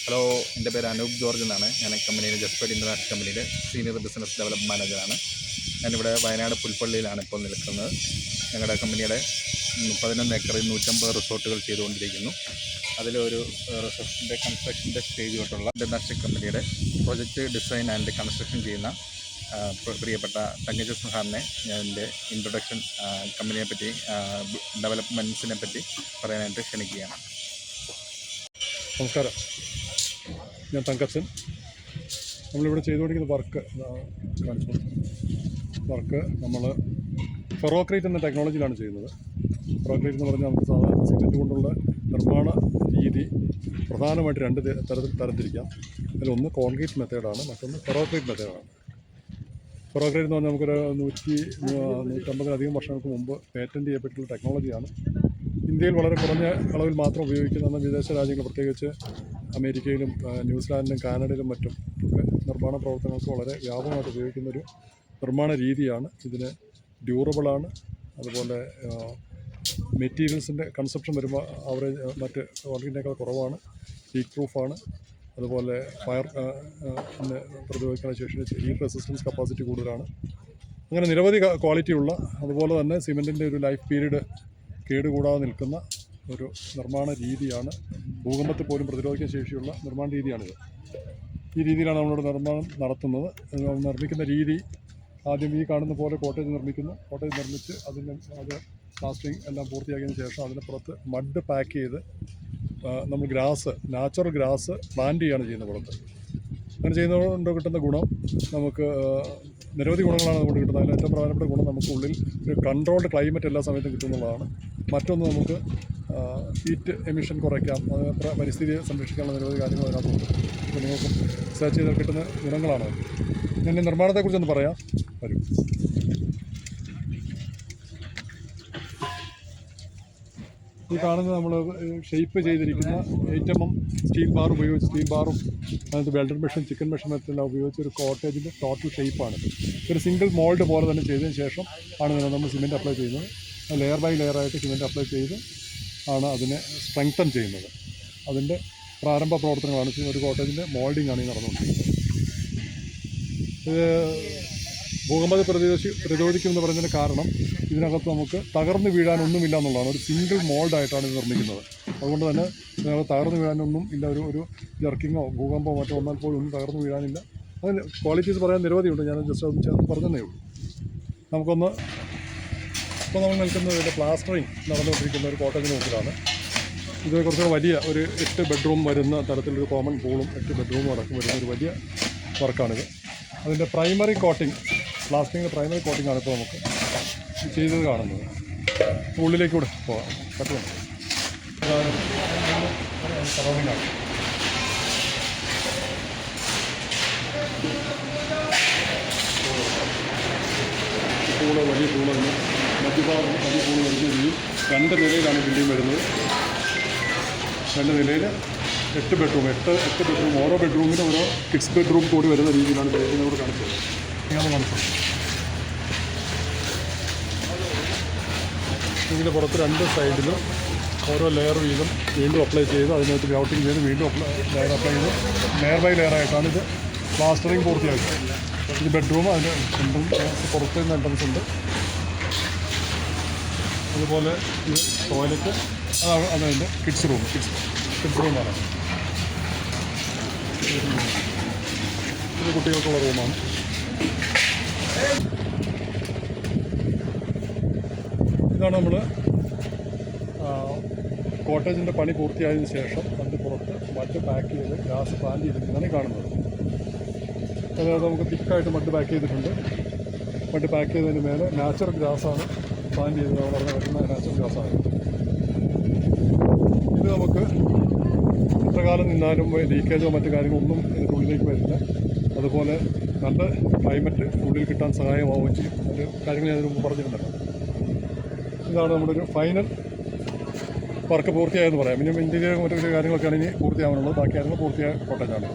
Hello, എൻ്റെ പേര് Anoop George എന്നാണ്. ഞാൻ കമ്പനിയിൽ ജസ്പേഡ് ഇൻ്റർനാഷണൽ കമ്പനിയിൽ സീനിയർ ബിസിനസ് ഡെവലപ്മെൻറ്റ് മാനേജറാണ്. ഞാനിവിടെ വയനാട് പുൽപ്പള്ളിയിലാണ് ഇപ്പോൾ നിൽക്കുന്നത്. ഞങ്ങളുടെ കമ്പനിയുടെ 11 ഏക്കറിൽ 150 റിസോർട്ടുകൾ ചെയ്തുകൊണ്ടിരിക്കുന്നു. അതിലൊരു റിസോർട്ടിൻ്റെ കൺസ്ട്രക്ഷൻ്റെ സ്റ്റേജ് തൊട്ടുള്ള ഇൻ്റർനാഷണൽ കമ്പനിയുടെ പ്രൊജക്റ്റ് ഡിസൈൻ ആൻഡ് കൺസ്ട്രക്ഷൻ ചെയ്യുന്ന പ്രിയപ്പെട്ട തങ്കജ് സാറിനെ ഞാൻ എൻ്റെ ഇൻട്രൊഡക്ഷൻ കമ്പനിയെ പറ്റി ഡെവലപ്മെൻറ്റ്സിനെ പറ്റി പറയാനായിട്ട് ക്ഷണിക്കുകയാണ്. നമസ്കാരം, ഞാൻ തങ്കച്ചൻ. നമ്മളിവിടെ ചെയ്തുകൊണ്ടിരിക്കുന്ന വർക്ക് നമ്മൾ ഫെറോക്രീറ്റ് എന്ന ടെക്നോളജിയിലാണ് ചെയ്യുന്നത്. ഫെറോക്രീറ്റ് എന്ന് പറഞ്ഞാൽ നമുക്ക് സാധാരണ സിമെൻറ്റ് കൊണ്ടുള്ള നിർമ്മാണ രീതി പ്രധാനമായിട്ട് രണ്ട് തരത്തിരിക്കാം. അതിലൊന്ന് കോൺക്രീറ്റ് മെത്തേഡാണ്, മറ്റൊന്ന് ഫെറോക്രീറ്റ് മെത്തേഡാണ്. ഫെറോക്രീറ്റ് എന്ന് പറഞ്ഞാൽ നമുക്കൊരു 150-150 വർഷങ്ങൾക്ക് മുമ്പ് പേറ്റൻറ്റ് ചെയ്യപ്പെട്ടുള്ള ടെക്നോളജിയാണ്. ഇന്ത്യയിൽ വളരെ കുറഞ്ഞ അളവിൽ മാത്രം ഉപയോഗിക്കുന്ന വിദേശ രാജ്യങ്ങൾ, പ്രത്യേകിച്ച് അമേരിക്കയിലും ന്യൂസിലാൻഡിലും കാനഡയിലും മറ്റും ഒക്കെ നിർമ്മാണ പ്രവർത്തനങ്ങൾക്ക് വളരെ വ്യാപകമായിട്ട് ഉപയോഗിക്കുന്നൊരു നിർമ്മാണ രീതിയാണ്. ഇതിന് ഡ്യൂറബിളാണ്. അതുപോലെ മെറ്റീരിയൽസിൻ്റെ കൺസപ്ഷൻ വരുമ്പോൾ ആവറേജ് മറ്റ് ക്വാളിറ്റിനേക്കാൾ കുറവാണ്. ലീക്ക് പ്രൂഫാണ്. അതുപോലെ ഫയർ പ്രതിരോധിക്കാനുള്ള ശേഷി, ഹീറ്റ് റെസിസ്റ്റൻസ് കപ്പാസിറ്റി കൂടുതലാണ്. അങ്ങനെ നിരവധി ക്വാളിറ്റിയുള്ള, അതുപോലെ തന്നെ സിമെൻറ്റിൻ്റെ ഒരു ലൈഫ് പീരീഡ് കേടുകൂടാതെ നിൽക്കുന്ന ഒരു നിർമ്മാണ രീതിയാണ്. ഭൂകമ്പത്തിൽ പോലും പ്രതിരോധിക്കാൻ ശേഷിയുള്ള നിർമ്മാണ രീതിയാണിത്. ഈ രീതിയിലാണ് നമ്മളോട് നിർമ്മാണം നടത്തുന്നത്. നിർമ്മിക്കുന്ന രീതി, ആദ്യം ഈ കാണുന്ന പോലെ കോട്ടേജ് നിർമ്മിക്കുന്നു. കോട്ടേജ് നിർമ്മിച്ച് അത് പ്ലാസ്റ്ററിങ് എല്ലാം പൂർത്തിയാക്കിയതിന് ശേഷം അതിന് പുറത്ത് മഡ് പാക്ക് ചെയ്ത് നമ്മൾ നാച്ചുറൽ ഗ്രാസ് പ്ലാന്റ് ചെയ്യുകയാണ് ചെയ്യുന്നത് പുറത്ത്. അങ്ങനെ ചെയ്യുന്നതുകൊണ്ട് കിട്ടുന്ന ഗുണം, നമുക്ക് നിരവധി ഗുണങ്ങളാണ് അതുകൊണ്ട് കിട്ടുന്നത്. അതിൽ ഏറ്റവും പ്രധാനപ്പെട്ട ഗുണം, നമുക്ക് ഉള്ളിൽ ഒരു കൺട്രോൾഡ് ക്ലൈമറ്റ് എല്ലാ സമയത്തും കിട്ടുന്നുള്ളതാണ്. മറ്റൊന്ന്, നമുക്ക് ഹീറ്റ് എമിഷൻ കുറയ്ക്കാം. പരിസ്ഥിതിയെ സംരക്ഷിക്കാനുള്ള നിരവധി കാര്യങ്ങൾ അതിനകത്തുണ്ട്. അപ്പോൾ നിങ്ങൾക്ക് റിസർച്ച് ചെയ്താൽ കിട്ടുന്ന ഗുണങ്ങളാണ്. ഞാൻ നിർമ്മാണത്തെക്കുറിച്ചൊന്ന് പറയാം. വരും. ഈ കാണുന്നത് നമ്മൾ ഷേപ്പ് ചെയ്തിരിക്കുന്ന 8mm സ്റ്റീൽ ബാറും അതിനകത്ത് വെൽഡർ മെഷീൻ, ചിക്കൻ മെഷീൻ എല്ലാം ഉപയോഗിച്ച് ഒരു കോട്ടേജിൻ്റെ ടോട്ടൽ ഷേപ്പാണ്. ഒരു സിംഗിൾ മോൾഡ് പോലെ തന്നെ ചെയ്തതിന് ശേഷം ആണ് നമ്മൾ സിമെൻറ്റ് അപ്ലൈ ചെയ്യുന്നത്. ലെയർ ബൈ ലെയറായിട്ട് സിമെൻറ്റ് അപ്ലൈ ചെയ്ത് ആണ് അതിനെ സ്ട്രെങ്തൻ ചെയ്യുന്നത്. അതിൻ്റെ പ്രാരംഭ പ്രവർത്തനങ്ങളാണ്. ഒരു കോട്ടേജിൻ്റെ മോൾഡിംഗ് ആണ് ഈ നടന്നുകൊണ്ടിരിക്കുന്നത്. ഇത് ഭൂകമ്പത്തെ പ്രതിരോധിക്കുമെന്ന് പറയുന്നതിന് കാരണം, ഇതിനകത്ത് നമുക്ക് തകർന്നു വീഴാനൊന്നുമില്ല എന്നുള്ളതാണ്. ഒരു സിംഗിൾ മോൾഡായിട്ടാണ് ഇത് നിർമ്മിക്കുന്നത്. അതുകൊണ്ട് തന്നെ ഇതിനകത്ത് തകർന്നു വീഴാനൊന്നും ഇല്ല. ഒരു ജർക്കിങ്ങോ ഭൂകമ്പോ മറ്റോ വന്നാൽ പോലും ഒന്നും തകർന്നു വീഴാനില്ല. അതിന് ക്വാളിറ്റീസ് പറയാൻ നിരവധിയുണ്ട്. ഞാൻ ജസ്റ്റ് അത് ചേർന്ന് പറഞ്ഞതേ ഉള്ളൂ. നമുക്കൊന്ന് ഇപ്പോൾ നമ്മൾ നിൽക്കുന്നത് ഇതിൻ്റെ പ്ലാസ്റ്ററിങ് നടന്നുകൊണ്ടിരിക്കുന്ന ഒരു കോട്ടേജിന് മുമ്പിലാണ്. ഇത് കുറച്ചുകൂടെ വലിയ ഒരു 8 ബെഡ്റൂം വരുന്ന തരത്തിലൊരു കോമൺ പൂളും 8 ബെഡ്റൂമും അടക്കം വരുന്ന ഒരു വലിയ വർക്കാണിത്. അതിൻ്റെ പ്രൈമറി കോട്ടിങ്, പ്ലാസ്റ്ററിങ്ങിൻ്റെ പ്രൈമറി കോട്ടിങ്ങാണ് ഇപ്പോൾ നമുക്ക് ചെയ്തത് കാണുന്നത്. ഉള്ളിലേക്ക് കൂടെ പോകാം. പറ്റുന്നുണ്ട്. സറൗണ്ടിങ്ങാണ്. പൂള്, വലിയ പൂളാണ്. മധ്യഭാഗം വലിയ പൂള് വരുന്ന 2 നിലയിലാണ് ബിൽഡിംഗ് വരുന്നത്. 2 നിലയിൽ 8 ബെഡ്റൂം. ഓരോ ബെഡ്റൂമിനും ഓരോ കിഡ്സ് ബെഡ്റൂം കൂടി വരുന്ന രീതിയിലാണ് ബിൽഡിങ്ങിനോട് കാണിച്ചത്. ഇങ്ങനെ കാണിച്ചത്. ഇതിൻ്റെ പുറത്ത് 2 സൈഡിലും ഓരോ ലെയർ വീതം വീണ്ടും അപ്ലൈ ചെയ്ത് അതിനകത്ത് ഗ്രൗട്ടിങ് ചെയ്ത് വീണ്ടും ലെയർ അപ്ലൈ ചെയ്ത് ലെയർ ബൈ ലെയറായിട്ടാണ് ഇത് പ്ലാസ്റ്ററിങ് പൂർത്തിയാക്കുന്നത്. ഇത് ബെഡ്റൂം, അതിൻ്റെ പുറത്ത് നിന്ന് എൻട്രൻസ് ഉണ്ട്. അതുപോലെ ഇത് ടോയ്ലറ്റ്, അതതിൻ്റെ കിഡ്സ് റൂമാണ്. ഇത് കുട്ടികൾക്കുള്ള റൂമാണ്. ഇതാണ് നമ്മൾ കോട്ടേജിൻ്റെ പണി പൂർത്തിയായതിനു ശേഷം അതിൻ്റെ പുറത്ത് മഡ് പാക്ക് ചെയ്ത് ഗ്ലാസ് പ്ലാന്റ് ചെയ്തിരിക്കുന്നതാണ് കാണുന്നത്. അതായത് നമുക്ക് തിക്കായിട്ട് മഡ് പാക്ക് ചെയ്തിട്ടുണ്ട്. മഡ് പാക്ക് ചെയ്തതിന് മേലെ നാച്ചുറൽ ഗ്രാസാണ് പ്ലാന്റ് ചെയ്ത് വരുന്ന നാച്ചുറൽ ഗ്രാസാണ്. ഇത് നമുക്ക് എത്ര കാലം നിന്നാലും ലീക്കേജോ മറ്റു കാര്യങ്ങളൊന്നും ഇതിൻ്റെ ഉള്ളിലേക്ക് വരില്ല. അതുപോലെ നല്ല ക്ലൈമറ്റ് ഉള്ളിൽ കിട്ടാൻ സഹായമാവുകയും ചെയ്യും. ഒരു കാര്യങ്ങൾ ഞാൻ അതിന് മുമ്പ് പറഞ്ഞിരുന്നല്ലോ. ഇതാണ് നമ്മുടെ ഒരു ഫൈനൽ വർക്ക് പൂർത്തിയായെന്ന് പറയാം. ഇനി ഇന്ത്യയിലെ മറ്റൊരു കാര്യങ്ങളൊക്കെയാണ് ഇനി പൂർത്തിയാവാനുള്ളത്. ബാക്കി കാര്യങ്ങൾ പൂർത്തിയായ കോട്ടേജാണ്.